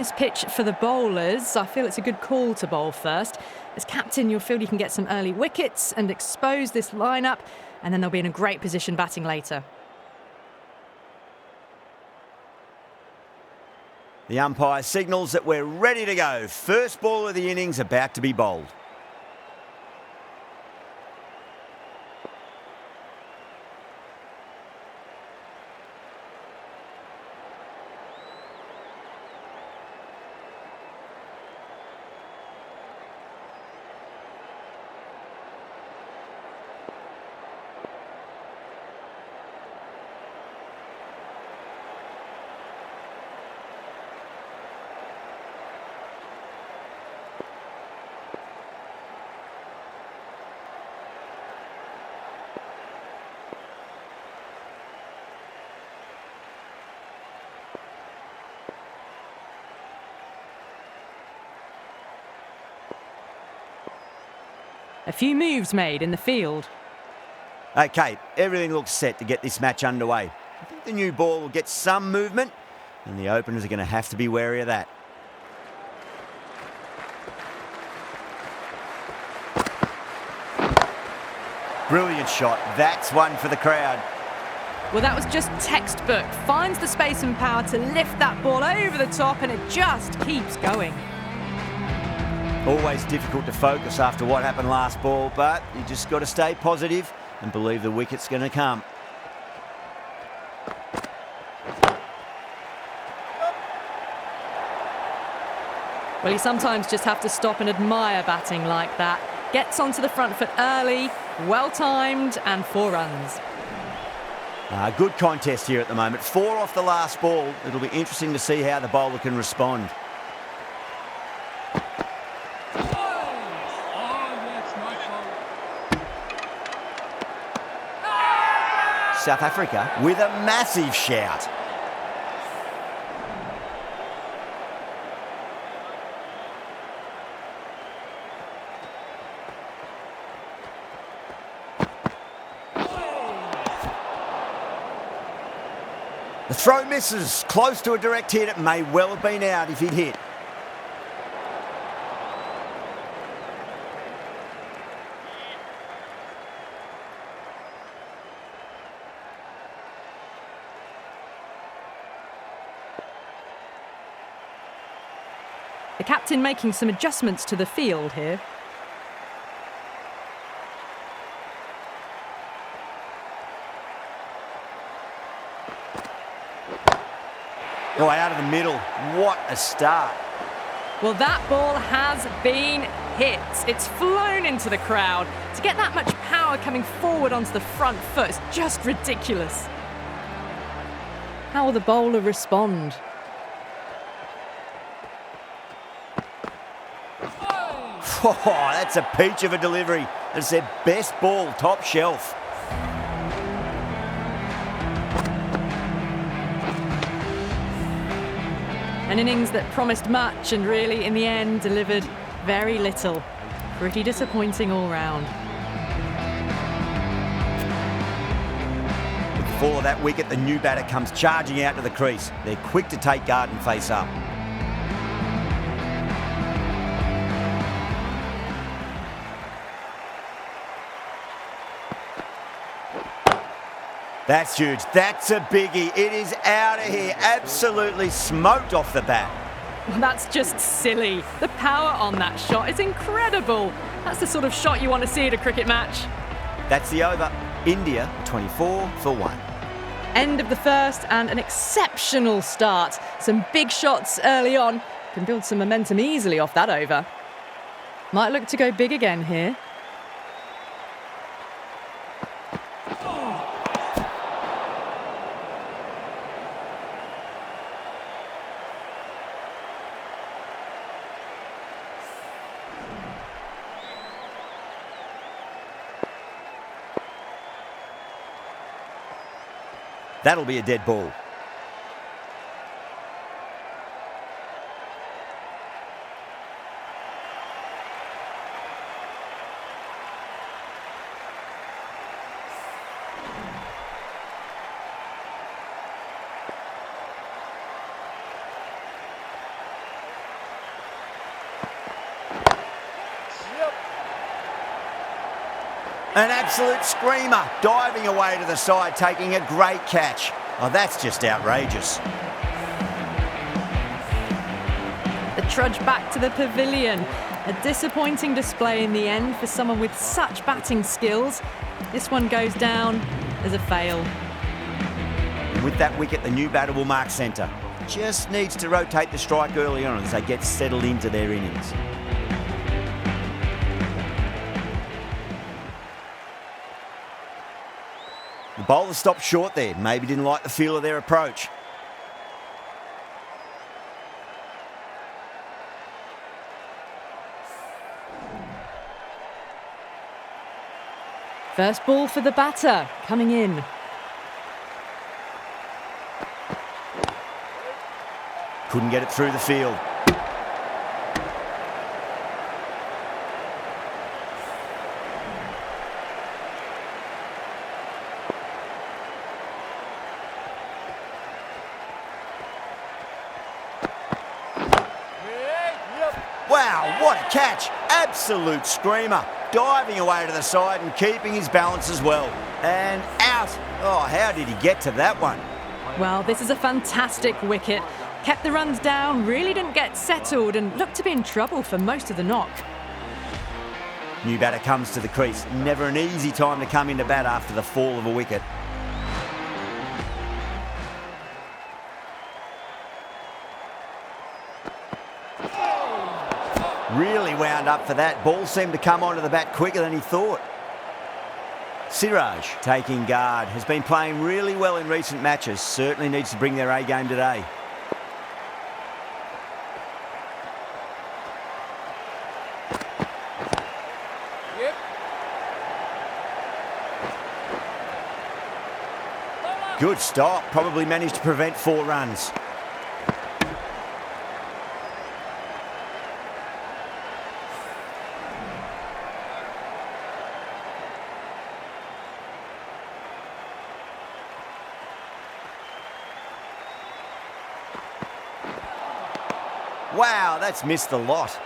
This pitch for the bowlers, I feel it's a good call to bowl first. As captain, you'll feel you can get some early wickets and expose this lineup, and then they'll be in a great position batting later. The umpire signals that we're ready to go. First ball of the innings about to be bowled. A few moves made in the field. Okay, everything looks set to get this match underway. I think the new ball will get some movement, and the openers are going to have to be wary of that. Brilliant shot. That's one for the crowd. Well, that was just textbook. Finds the space and power to lift that ball over the top, and it just keeps going. Always difficult to focus after what happened last ball, but you just got to stay positive and believe the wicket's going to come. Well, you sometimes just have to stop and admire batting like that. Gets onto the front foot early, well-timed, and 4 runs. Good contest here at the moment. 4 off the last ball. It'll be interesting to see how the bowler can respond. South Africa with a massive shout. The throw misses, close to a direct hit. It may well have been out if he'd hit. The captain making some adjustments to the field here. Oh, out of the middle. What a start. Well, that ball has been hit. It's flown into the crowd. To get that much power coming forward onto the front foot is just ridiculous. How will the bowler respond? Oh, that's a peach of a delivery. It's their best ball, top shelf. An innings that promised much and really, in the end, delivered very little. Pretty disappointing all round. With the fall of that wicket, the new batter comes charging out to the crease. They're quick to take guard and face up. That's huge. That's a biggie. It is out of here. Absolutely smoked off the bat. Well, that's just silly. The power on that shot is incredible. That's the sort of shot you want to see at a cricket match. That's the over. India 24 for 1. End of the first and an exceptional start. Some big shots early on. Can build some momentum easily off that over. Might look to go big again here. That'll be a dead ball. An absolute screamer, diving away to the side, taking a great catch. Oh, that's just outrageous. The trudge back to the pavilion. A disappointing display in the end for someone with such batting skills. This one goes down as a fail. And with that wicket, the new batter will mark centre. Just needs to rotate the strike early on as they get settled into their innings. The bowler stopped short there. Maybe didn't like the feel of their approach. First ball for the batter, coming in. Couldn't get it through the field. Wow, what a catch. Absolute screamer. Diving away to the side and keeping his balance as well. And out. Oh, how did he get to that one? Well, this is a fantastic wicket. Kept the runs down, really didn't get settled and looked to be in trouble for most of the knock. New batter comes to the crease. Never an easy time to come into bat after the fall of a wicket. Really wound up for that. Ball seemed to come onto the bat quicker than he thought. Siraj, taking guard, has been playing really well in recent matches. Certainly needs to bring their A game today. Good stop. Probably managed to prevent 4 runs. Wow, that's missed the lot.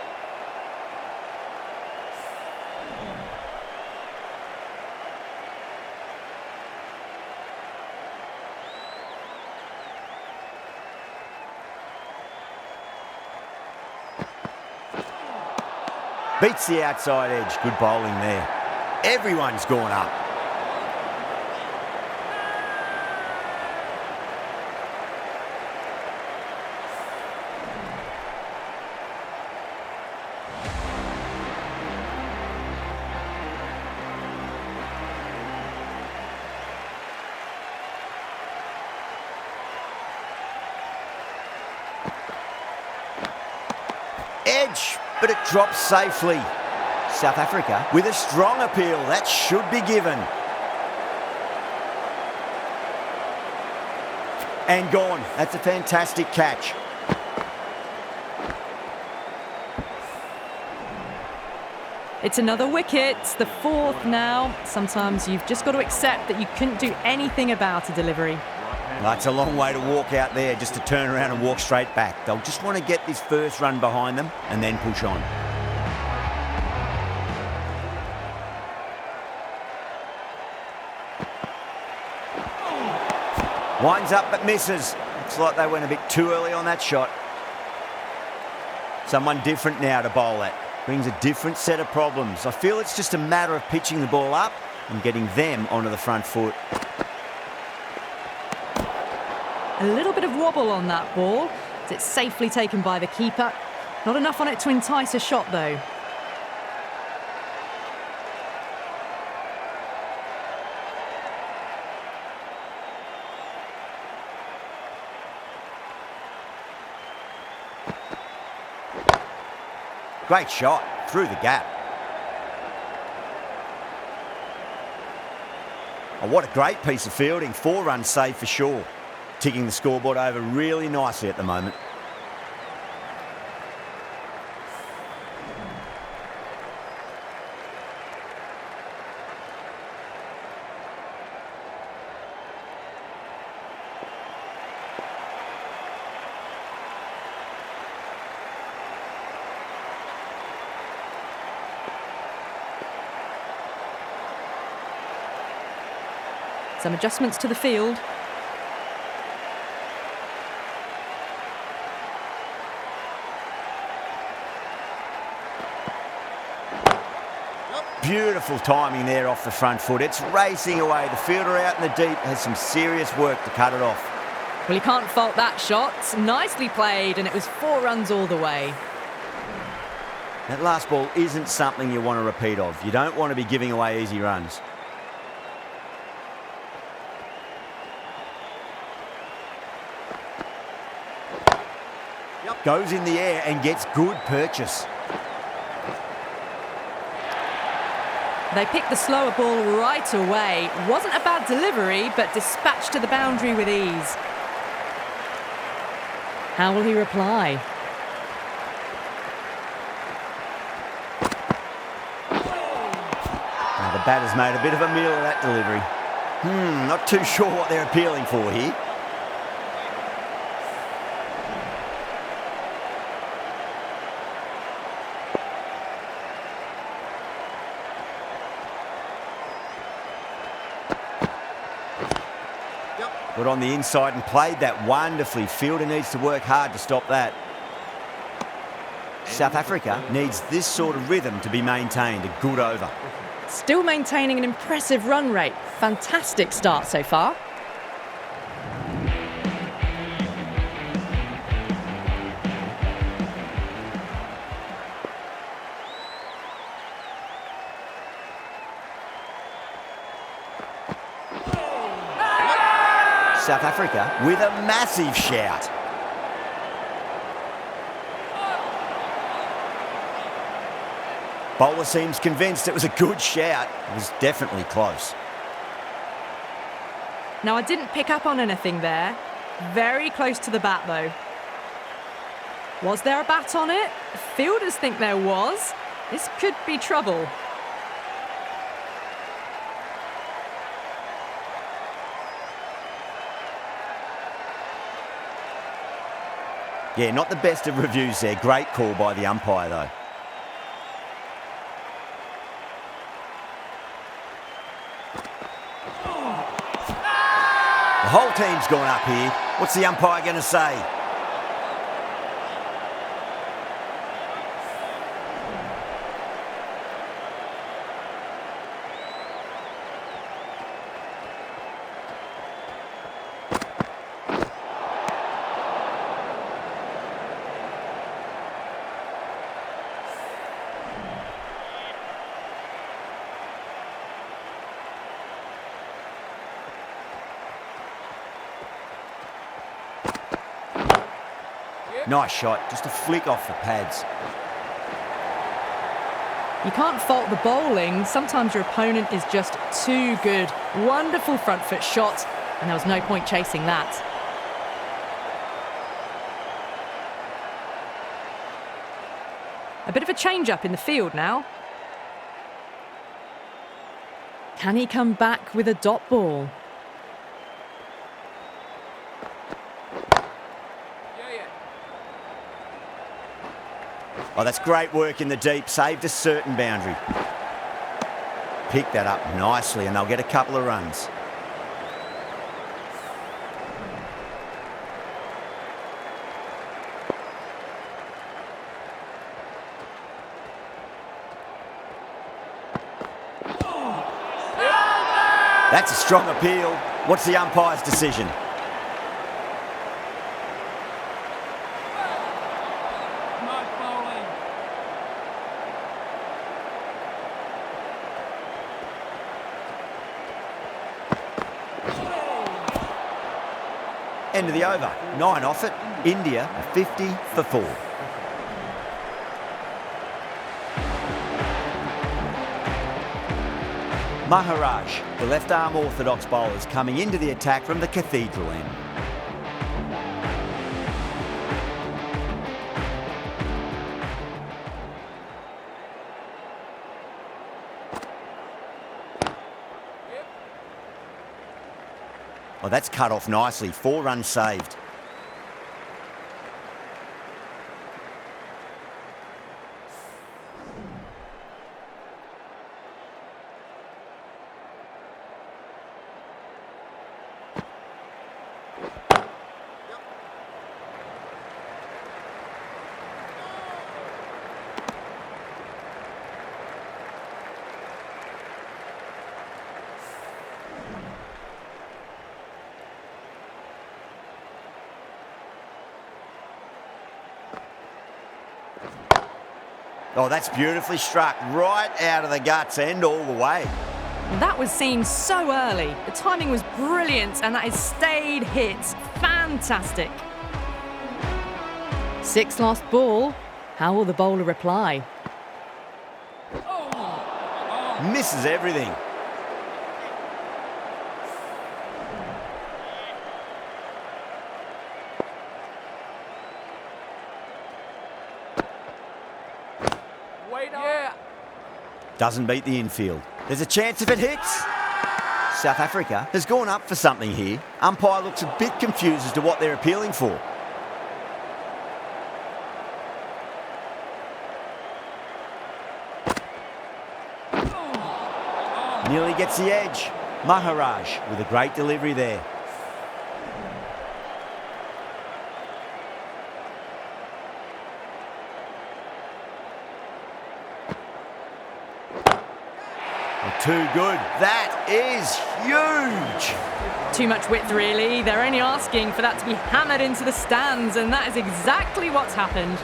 Beats the outside edge. Good bowling there. Everyone's gone up. Edge, but it drops safely. South Africa with a strong appeal. That should be given. And gone. That's a fantastic catch. It's another wicket, it's the 4th now. Sometimes you've just got to accept that you couldn't do anything about a delivery. That's a long way to walk out there just to turn around and walk straight back. They'll just want to get this first run behind them and then push on. Winds up but misses. Looks like they went a bit too early on that shot. Someone different now to bowl at. Brings a different set of problems. I feel it's just a matter of pitching the ball up and getting them onto the front foot. A little bit of wobble on that ball, as it's safely taken by the keeper. Not enough on it to entice a shot though. Great shot through the gap. Oh, what a great piece of fielding. 4 runs saved for sure. Ticking the scoreboard over really nicely at the moment. Some adjustments to the field. Beautiful timing there off the front foot. It's racing away. The fielder out in the deep has some serious work to cut it off. Well, you can't fault that shot. Nicely played, and it was 4 runs all the way. That last ball isn't something you want to repeat of. You don't want to be giving away easy runs. Goes in the air and gets good purchase. They picked the slower ball right away. Wasn't a bad delivery, but dispatched to the boundary with ease. How will he reply? Now the batter's made a bit of a meal of that delivery. Not too sure what they're appealing for here. Got on the inside and played that wonderfully. Fielder needs to work hard to stop that. South Africa needs this sort of rhythm to be maintained. A good over. Still maintaining an impressive run rate. Fantastic start so far. South Africa with a massive shout. Bowler seems convinced it was a good shout. It was definitely close. Now, I didn't pick up on anything there. Very close to the bat, though. Was there a bat on it? Fielders think there was. This could be trouble. Yeah, not the best of reviews there. Great call by the umpire, though. The whole team's gone up here. What's the umpire going to say? Nice shot, just a flick off the pads. You can't fault the bowling. Sometimes your opponent is just too good. Wonderful front foot shot, and there was no point chasing that. A bit of a change-up in the field now. Can he come back with a dot ball? Oh, that's great work in the deep. Saved a certain boundary. Picked that up nicely and they'll get a couple of runs. That's a strong appeal. What's the umpire's decision? End of the over. 9 off it. India 50 for 4. Maharaj, the left-arm orthodox bowlers coming into the attack from the cathedral end. Oh, that's cut off nicely. 4 runs saved. Oh, that's beautifully struck. Right out of the guts and all the way. That was seen so early. The timing was brilliant, and that has stayed hit. Fantastic. Sixth lost ball. How will the bowler reply? Misses everything. Doesn't beat the infield. There's a chance if it hits. South Africa has gone up for something here. Umpire looks a bit confused as to what they're appealing for. Nearly gets the edge. Maharaj with a great delivery there. Too good. That is huge. Too much width, really. They're only asking for that to be hammered into the stands, and that is exactly what's happened.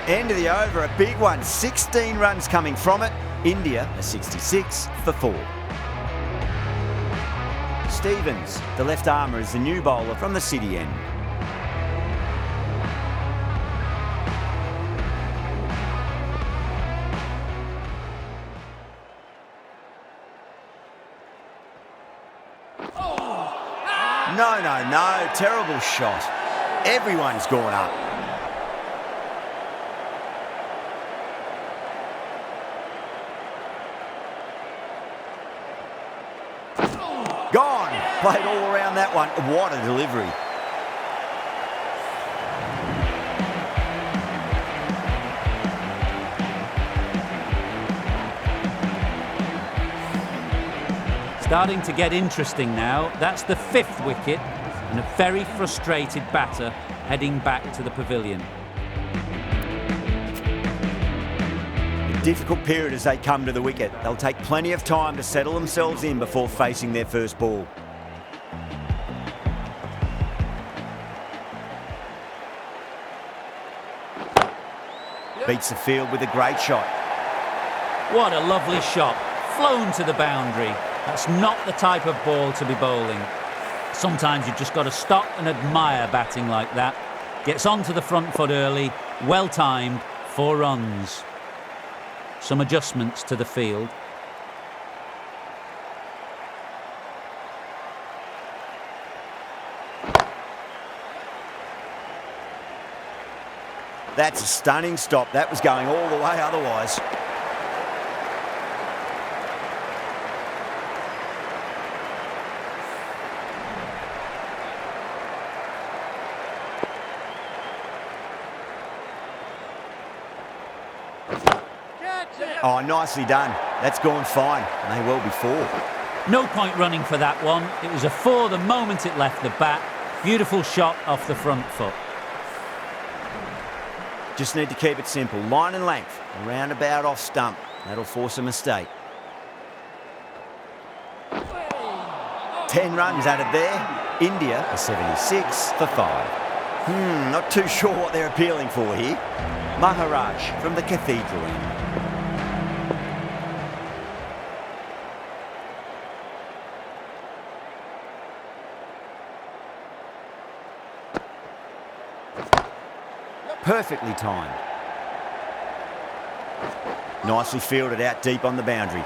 End of the over, a big one. 16 runs coming from it. India a 66 for 4. Stevens, the left armour, is the new bowler from the City end. No. Terrible shot. Everyone's gone up. Gone. Played all around that one. What a delivery. Starting to get interesting now. That's the 5th wicket and a very frustrated batter heading back to the pavilion. A difficult period as they come to the wicket. They'll take plenty of time to settle themselves in before facing their first ball. Beats the field with a great shot. What a lovely shot. Flown to the boundary. That's not the type of ball to be bowling. Sometimes you've just got to stop and admire batting like that. Gets onto the front foot early, well timed, 4 runs. Some adjustments to the field. That's a stunning stop. That was going all the way otherwise. Oh, nicely done. That's gone fine. May well be 4. No point running for that one. It was a 4 the moment it left the bat. Beautiful shot off the front foot. Just need to keep it simple. Line and length. Around about off stump. That'll force a mistake. 10 runs added there. India a 76 for 5. Not too sure what they're appealing for here. Maharaj from the Cathedral end. Perfectly timed. Nicely fielded out deep on the boundary.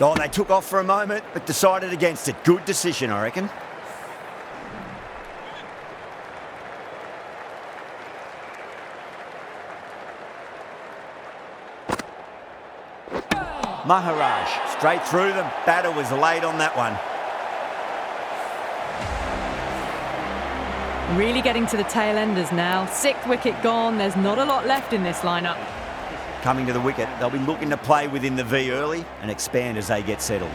Oh, they took off for a moment, but decided against it. Good decision, I reckon. Maharaj, straight through them. Batter was late on that one. Really getting to the tail enders now. 6th wicket gone. There's not a lot left in this lineup. coming to the wicket. They'll be looking to play within the V early and expand as they get settled.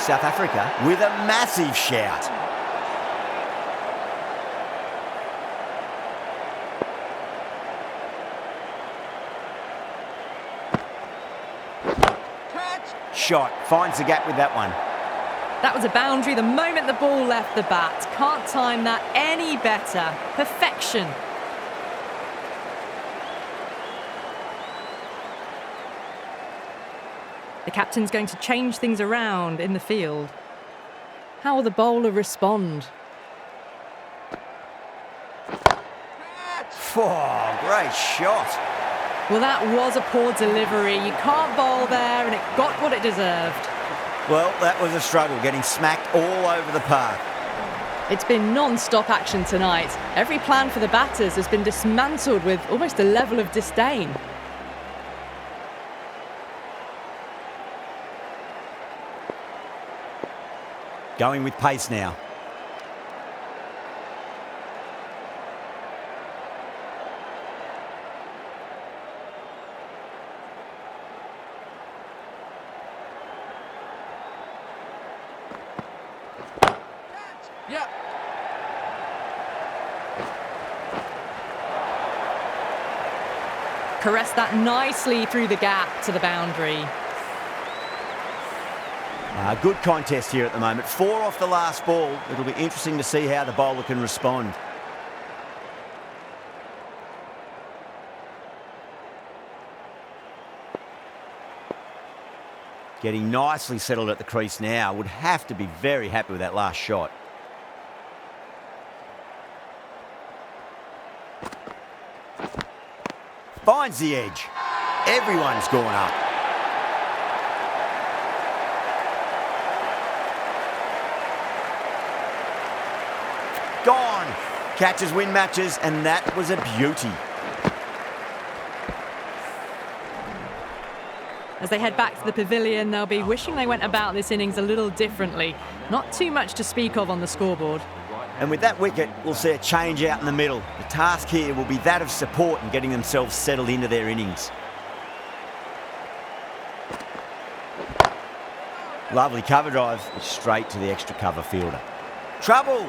South Africa with a massive shout. Shot, finds the gap with that one. That was a boundary the moment the ball left the bat. Can't time that any better. Perfection. The captain's going to change things around in the field. How will the bowler respond? Oh, great shot. Well, that was a poor delivery. You can't bowl there, and it got what it deserved. Well, that was a struggle, getting smacked all over the park. It's been non-stop action tonight. Every plan for the batters has been dismantled with almost a level of disdain. Going with pace now. Yep. Caressed that nicely through the gap to the boundary. Good contest here at the moment. 4 off the last ball. It'll be interesting to see how the bowler can respond. Getting nicely settled at the crease now. Would have to be very happy with that last shot. Finds the edge. Everyone's gone up. Gone. Catches win matches, and that was a beauty. As they head back to the pavilion, they'll be wishing they went about this innings a little differently. Not too much to speak of on the scoreboard. And with that wicket, we'll see a change out in the middle. The task here will be that of support and getting themselves settled into their innings. Lovely cover drive, straight to the extra cover fielder. Trouble!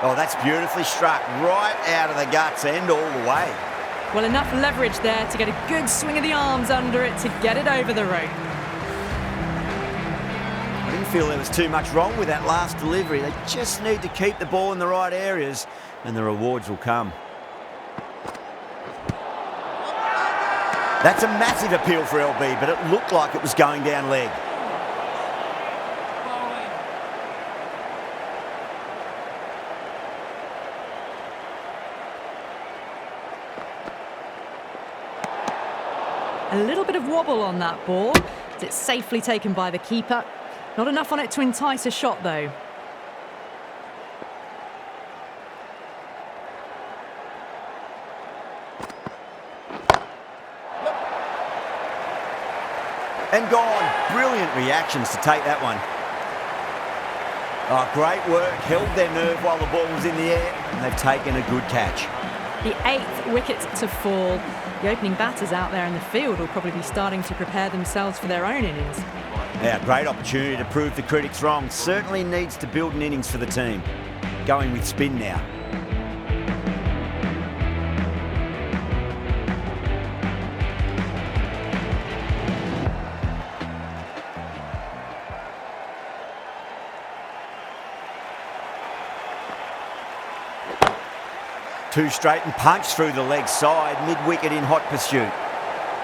Oh, that's beautifully struck, right out of the guts end all the way. Well, enough leverage there to get a good swing of the arms under it to get it over the rope. I didn't feel there was too much wrong with that last delivery. They just need to keep the ball in the right areas and the rewards will come. That's a massive appeal for LB, but it looked like it was going down leg. A little bit of wobble on that ball. It's safely taken by the keeper. Not enough on it to entice a shot, though. And gone. Brilliant reactions to take that one. Oh, great work. Held their nerve while the ball was in the air, and they've taken a good catch. The 8th wicket to fall. The opening batters out there in the field will probably be starting to prepare themselves for their own innings. Yeah, great opportunity to prove the critics wrong. Certainly needs to build an innings for the team. Going with spin now. Too straight and punched through the leg side, mid-wicket in hot pursuit.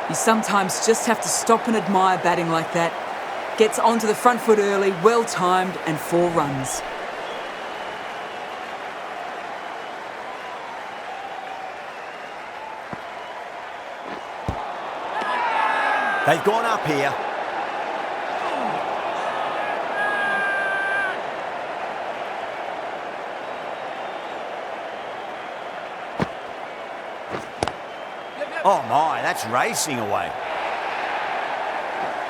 You sometimes just have to stop and admire batting like that. Gets onto the front foot early, well timed, and 4 runs. They've gone up here. Oh my, that's racing away.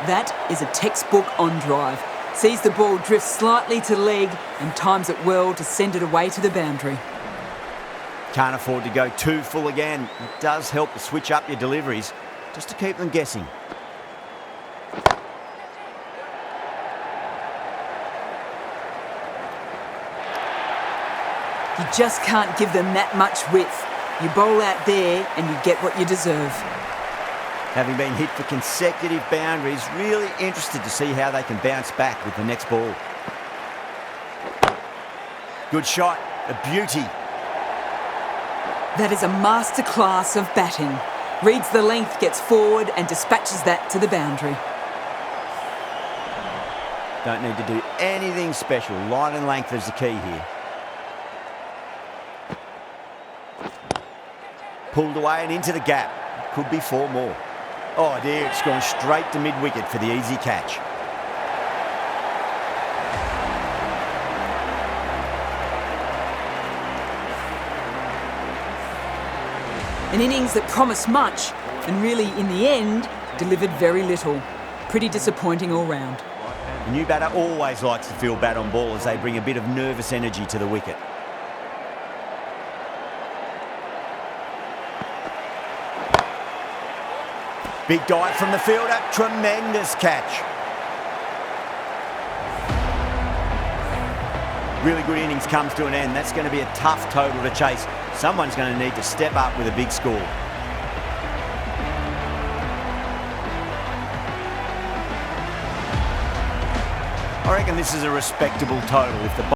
That is a textbook on drive. Sees the ball drift slightly to leg and times it well to send it away to the boundary. Can't afford to go too full again. It does help to switch up your deliveries, just to keep them guessing. You just can't give them that much width. You bowl out there and you get what you deserve. Having been hit for consecutive boundaries, really interested to see how they can bounce back with the next ball. Good shot, a beauty. That is a masterclass of batting. Reads the length, gets forward and dispatches that to the boundary. Don't need to do anything special. Line and length is the key here. Pulled away and into the gap. Could be 4 more. Oh dear, it's gone straight to mid-wicket for the easy catch. An innings that promised much and really, in the end, delivered very little. Pretty disappointing all round. The new batter always likes to feel bat on ball as they bring a bit of nervous energy to the wicket. Big dive from the fielder, tremendous catch. Really good innings comes to an end. That's going to be a tough total to chase. Someone's going to need to step up with a big score. I reckon this is a respectable total. If the